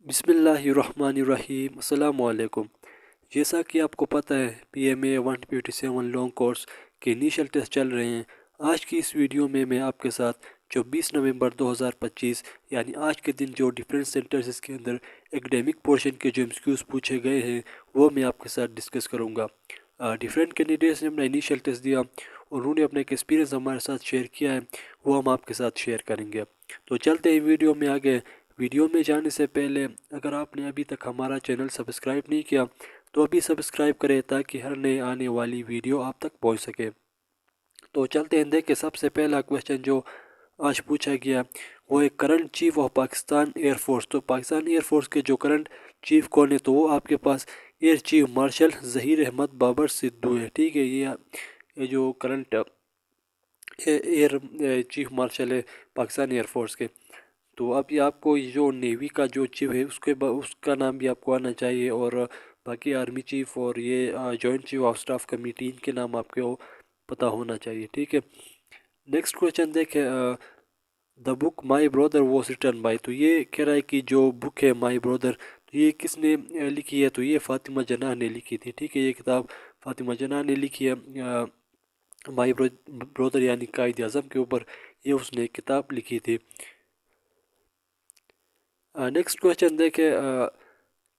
بسم اللہ الرحمن الرحیم السلام علیکم۔ جیسا کہ آپ کو پتہ ہے PMA 157 لانگ کورس کے انیشل ٹیسٹ چل رہے ہیں۔ آج کی اس ویڈیو میں آپ کے ساتھ 24 نومبر 2025 یعنی آج کے دن جو ڈیفرنٹ سینٹرز کے اندر ایکڈیمک پورشن کے جو MCQs پوچھے گئے ہیں وہ میں آپ کے ساتھ ڈسکس کروں گا۔ ڈیفرنٹ کینڈیڈیٹس نے اپنا انیشل ٹیسٹ دیا اور انہوں نے اپنا ایک ایکسپیرینس ہمارے ساتھ شیئر کیا ہے، وہ ہم آپ کے ساتھ شیئر کریں گے۔ تو چلتے ہیں ویڈیو میں آگے۔ ویڈیو میں جانے سے پہلے اگر آپ نے ابھی تک ہمارا چینل سبسکرائب نہیں کیا تو ابھی سبسکرائب کریں تاکہ ہر نئے آنے والی ویڈیو آپ تک پہنچ سکے۔ تو چلتے ہیں دیکھیں سب سے پہلا کویشچن جو آج پوچھا گیا وہ ایک current chief of Pakistan air force. تو پاکستان ایئر فورس کے جو کرنٹ چیف کون ہے تو وہ آپ کے پاس air chief marshal Zaheer Ahmed Babar Sidhu ہے، ٹھیک ہے۔ یہ جو کرنٹ ایئر چیف مارشل ہے پاکستان ایئر فورس کے۔ تو اب یہ آپ کو جو نیوی کا جو چیف ہے اس کا نام بھی آپ کو آنا چاہیے، اور باقی آرمی چیف اور یہ joint chief of staff committee ان کے نام آپ کو پتہ ہونا چاہیے، ٹھیک ہے۔ نیکسٹ کویشچن دیکھیں، دا بک مائی برادر واز ریٹن بائی۔ تو یہ کہہ رہا ہے کہ جو بک ہے مائی برادر تو یہ کس نے لکھی ہے تو یہ فاطمہ جناح نے لکھی تھی، ٹھیک ہے۔ یہ کتاب فاطمہ جناح نے لکھی ہے، مائی برادر یعنی قائد اعظم کے اوپر یہ اس نے کتاب لکھی تھی۔ نیکسٹ کویشچن دیکھیں،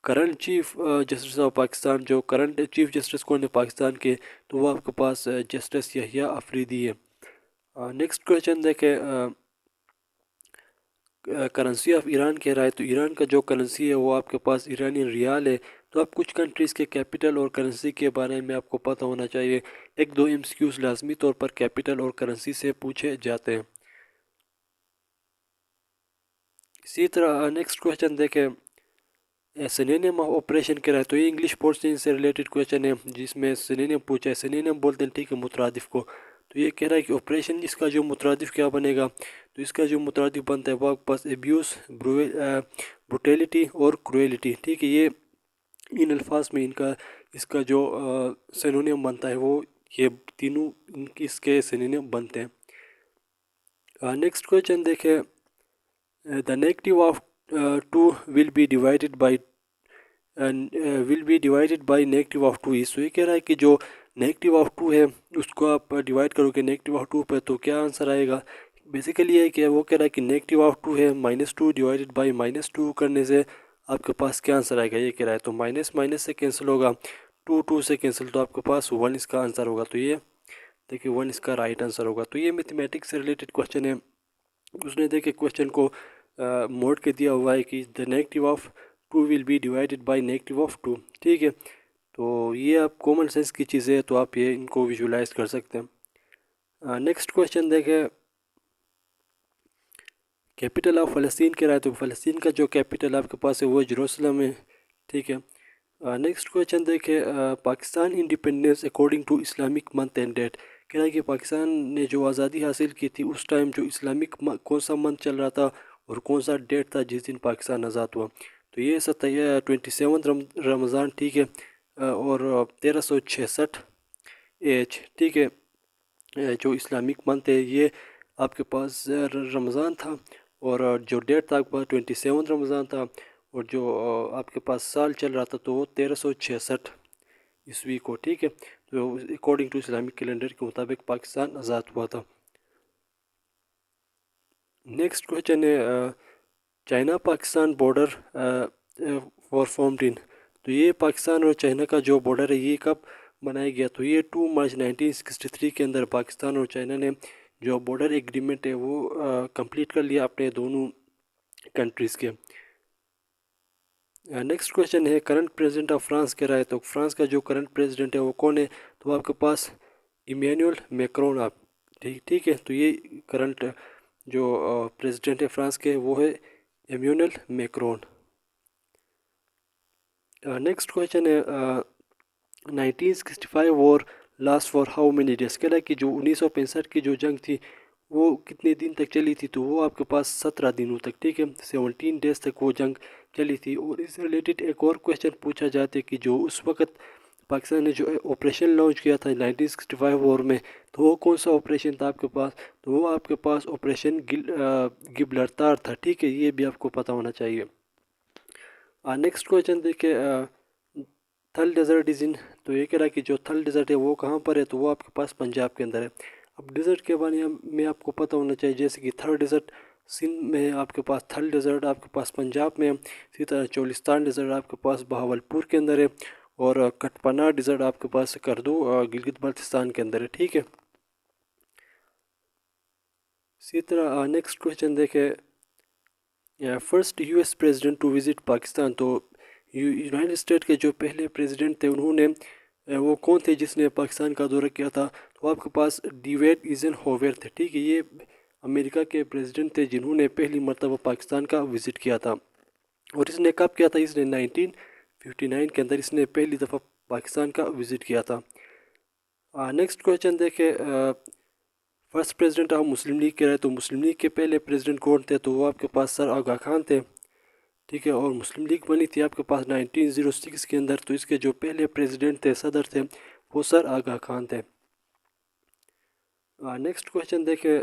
current chief justice of Pakistan, جو کرنٹ چیف جسٹس کون ہے پاکستان کے تو وہ آپ کے پاس جسٹس یحییٰ افریدی ہے۔ نیکسٹ کویشچن دیکھیں، کرنسی آف ایران کہہ رہا ہے تو ایران کا جو کرنسی ہے وہ آپ کے پاس ایرانی ریال ہے۔ تو اب کچھ کنٹریز کے کیپٹل اور کرنسی کے بارے میں آپ کو پتہ ہونا چاہیے۔ ایک دو MCQs لازمی طور پر کیپٹل اور کرنسی سے پوچھے جاتے ہیں۔ اسی طرح نیکسٹ کویشچن دیکھیں، سینونیم آف آپریشن کہہ رہا ہے تو یہ انگلش پورشن سے ریلیٹڈ کویشچن ہے جس میں سینونیم پوچھا ہے۔ سینونیم بولتے ہیں ٹھیک ہے مترادف کو۔ تو یہ کہہ رہا ہے کہ آپریشن اس کا جو مترادف کیا بنے گا تو اس کا جو مترادف بنتا ہے وہ آپ کے پاس ایبیوز، بروٹیلٹی اور کروئلٹی، ٹھیک ہے۔ یہ ان الفاظ میں اس کا جو سینونیم بنتا ہے وہ یہ تینوں اس کے سینونیم بنتے ہیں۔ نیکسٹ کویشچن دیکھیں، the negative of 2 will be divided by negative of 2 is۔ تو یہ کہہ رہا ہے کہ جو نیگیٹو آف 2 ہے اس کو آپ ڈیوائڈ کرو گے نیگیٹو آف 2 پہ تو کیا آنسر آئے گا۔ بیسیکلی یہ ہے کہ وہ کہہ رہا ہے کہ نیگیٹو آف 2 ہے -2 ڈیوائڈڈ بائی -2 کرنے سے آپ کے پاس کیا آنسر آئے گا، یہ کہہ رہا ہے تو مائنس سے کینسل ہوگا، 2 سے کینسل تو آپ کے پاس 1 اس کا آنسر ہوگا۔ تو یہ دیکھیں 1 اس کا رائٹ آنسر ہوگا۔ تو یہ میتھمیٹکس سے ریلیٹڈ کویشچن ہے۔ اس نے دیکھے کویشچن کو موڈ کے دیا ہوا ہے کہ the negative of 2 will be divided by negative of 2، ٹھیک ہے۔ تو یہ آپ کامن سینس کی چیزیں ہے تو آپ یہ ان کو ویژولائز کر سکتے ہیں۔ نیکسٹ کویشچن دیکھیں، کیپٹل آف فلسطین کہہ رہا ہے تو فلسطین کا جو کیپٹل آپ کے پاس ہے وہ جروسلم ہے، ٹھیک ہے۔ نیکسٹ کویشچن دیکھیں، Pakistan independence according to Islamic month and date. کہہ رہا ہے کہ پاکستان نے جو آزادی حاصل کی تھی اس ٹائم جو اسلامک کون سا منتھ چل رہا تھا اور کون سا ڈیٹ تھا جس دن پاکستان آزاد ہوا تو یہ 27 رمضان، ٹھیک ہے، اور 1366 ٹھیک ہے۔ جو اسلامک منتھ ہے یہ آپ کے پاس رمضان تھا، اور جو ڈیٹ تھا آپ کے پاس 27 رمضان تھا، اور جو آپ کے پاس سال چل رہا تھا تو وہ 1366 عیسوی کو، ٹھیک ہے۔ تو اکارڈنگ ٹو اسلامک کیلنڈر کے مطابق پاکستان آزاد ہوا تھا۔ نیکسٹ کویشچن ہے، China Pakistan border for formed in. تو یہ پاکستان اور چائنا کا جو بارڈر ہے یہ کب بنایا گیا تو یہ 2 مارچ 1963 کے اندر پاکستان اور چائنا نے جو بارڈر ایگریمنٹ ہے وہ کمپلیٹ کر لیا اپنے دونوں کنٹریز کے۔ نیکسٹ کویشچن ہے، کرنٹ پریزیڈنٹ آف فرانس کہہ رہا ہے تو فرانس کا جو کرنٹ پریزیڈنٹ ہے وہ کون ہے تو آپ کے پاس ایمینوئل میکرون آپ، ٹھیک ہے۔ تو یہ کرنٹ جو پریزیڈنٹ ہے فرانس کے وہ ہے ایمینوئل میکرون۔ نیکسٹ کویشچن ہے، 1965 war last for how many days. کہہ رہا ہے کہ جو 1965 کی جو جنگ تھی وہ کتنے دن تک چلی تھی تو وہ آپ کے پاس 17 دنوں تک، ٹھیک ہے، 17 ڈیز تک وہ جنگ چلی تھی۔ اور اس سے ریلیٹڈ ایک اور کویشچن پوچھا جاتا ہے کہ جو اس وقت پاکستان نے جو آپریشن لانچ کیا تھا 1965 وار میں تو وہ کون سا آپریشن تھا آپ کے پاس تو وہ آپ کے پاس آپریشن گبلرتار تھا، ٹھیک ہے، یہ بھی آپ کو پتہ ہونا چاہیے۔ نیکسٹ کویشچن دیکھیں، تھل ڈیزرٹ از ان، تو یہ کہہ رہا ہے کہ جو تھل ڈیزرٹ ہے وہ کہاں پر ہے، تو وہ آپ کے پاس پنجاب کے اندر ہے۔ اب ڈیزرٹ کے بارے میں آپ کو پتہ ہونا چاہیے، جیسے کہ تھل ڈیزرٹ سندھ میں ہے آپ کے پاس، تھل ڈیزرٹ آپ کے پاس پنجاب میں ہے، اسی طرح چولستان ڈیزرٹ آپ کے پاس بہاولپور کے اندر ہے، اور کٹپنا ڈیزرٹ آپ کے پاس کردو گلگت بلتستان کے اندر ہے، ٹھیک ہے۔ اسی طرح نیکسٹ کویشچن دیکھیں، first U S president to visit Pakistan, تو یونائٹڈ اسٹیٹ کے جو پہلے پریزیڈنٹ تھے انہوں نے وہ کون تھے جس نے پاکستان کا دورہ کیا تھا، تو آپ کے پاس ڈیوڈ ایزن ہوور تھے، ٹھیک ہے۔ یہ امریکہ کے پریزیڈنٹ تھے جنہوں نے پہلی مرتبہ پاکستان کا وزٹ کیا تھا، اور اس نے کب کیا تھا، اس نے 1959 کے اندر اس نے پہلی دفعہ پاکستان کا وزٹ کیا تھا۔ نیکسٹ کویشچن دیکھیں، first president of Muslim league کہہ رہے، تو مسلم لیگ کے پہلے پریزیڈنٹ کون تھے، تو وہ آپ کے پاس سر آغا خان تھے، ٹھیک ہے۔ اور مسلم لیگ بنی تھی آپ کے پاس 1906 کے اندر، تو اس کے جو پہلے پریزیڈنٹ تھے، صدر تھے، وہ سر آغا خان تھے۔ نیکسٹ کویشچن دیکھیں،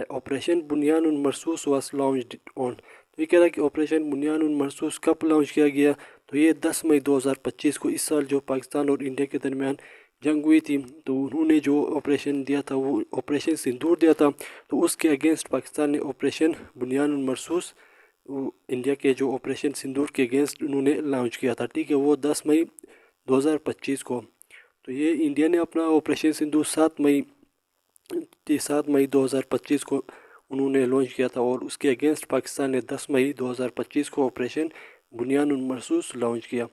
آپریشن بنیان المرصوص واز لانچڈ آن، تو یہ کہہ رہا ہے کہ آپریشن بنیان المرصوص کب لانچ کیا گیا، تو یہ 10 مئی 2025 کو، اس سال جو پاکستان اور انڈیا کے درمیان جنگ ہوئی تھی، تو انہوں نے جو آپریشن دیا تھا وہ آپریشن سندور دیا تھا، تو اس کے اگینسٹ پاکستان نے آپریشن بنیان المرصوص انڈیا کے جو آپریشن سندور کے اگینسٹ انہوں نے لانچ کیا تھا، ٹھیک ہے، وہ 10 مئی 2025 کو۔ تو یہ انڈیا نے اپنا آپریشن سندور 7 مئی 2025 کو انہوں نے لانچ کیا تھا، اور اس کے اگینسٹ پاکستان نے 10 مئی 2025 کو آپریشن بنیان المرصوص لانچ کیا۔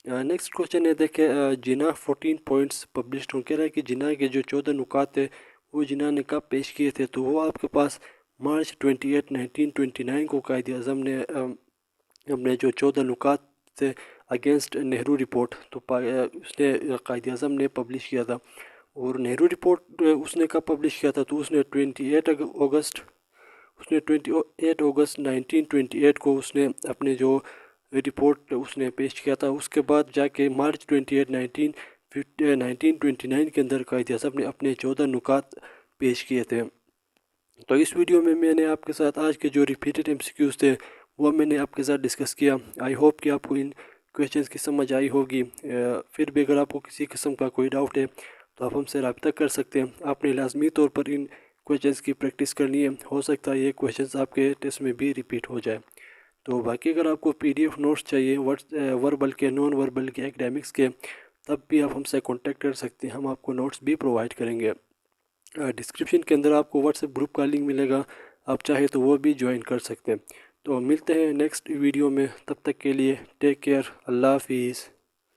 نیکسٹ کویشچن ہے دیکھیں، جناح 14 پوائنٹس پبلشڈ ہوں، کہہ رہا ہے کہ جناح کے جو 14 نکات تھے وہ جناح نے کب پیش کیے تھے، تو وہ آپ کے پاس مارچ 28 1929 کو قائد اعظم نے اپنے جو 14 نکات تھے اگینسٹ نہرو رپورٹ، تو اس نے قائد اعظم نے پبلش کیا تھا، اور نہرو رپورٹ اس نے کب پبلش کیا تھا، تو اس نے 28 اگست 1928 کو اس نے اپنے جو رپورٹ اس نے پیش کیا تھا، اس کے بعد جا کے مارچ 28 1929 کے اندر قائد اعظم نے اپنے 14 نکات پیش کیے تھے۔ تو اس ویڈیو میں نے آپ کے ساتھ آج کے جو ریپیٹڈ MCQs تھے وہ میں نے آپ کے ساتھ ڈسکس کیا۔ آئی ہوپ کہ آپ کو ان کویشچنس کی سمجھ آئی ہوگی۔ پھر بھی اگر آپ کو کسی قسم کا کوئی ڈاؤٹ ہے تو آپ ہم سے رابطہ کر سکتے ہیں۔ آپ نے لازمی طور پر ان کویشچنس کی پریکٹس کرنی ہے، ہو سکتا ہے یہ کویشچنس آپ کے ٹیسٹ میں بھی ریپیٹ ہو جائے۔ تو باقی اگر آپ کو PDF نوٹس چاہیے وربل کے، نان وربل کے، ایکڈیمکس کے، تب بھی آپ ہم سے کانٹیکٹ کر سکتے ہیں، ہم آپ کو نوٹس بھی پرووائڈ کریں گے۔ ڈسکرپشن کے اندر آپ کو واٹس ایپ گروپ کا لنک ملے گا، آپ چاہے تو وہ بھی جوائن کر سکتے ہیں۔ تو ملتے ہیں نیکسٹ ویڈیو میں، تب تک کے لیے ٹیک کیئر، اللہ حافظ۔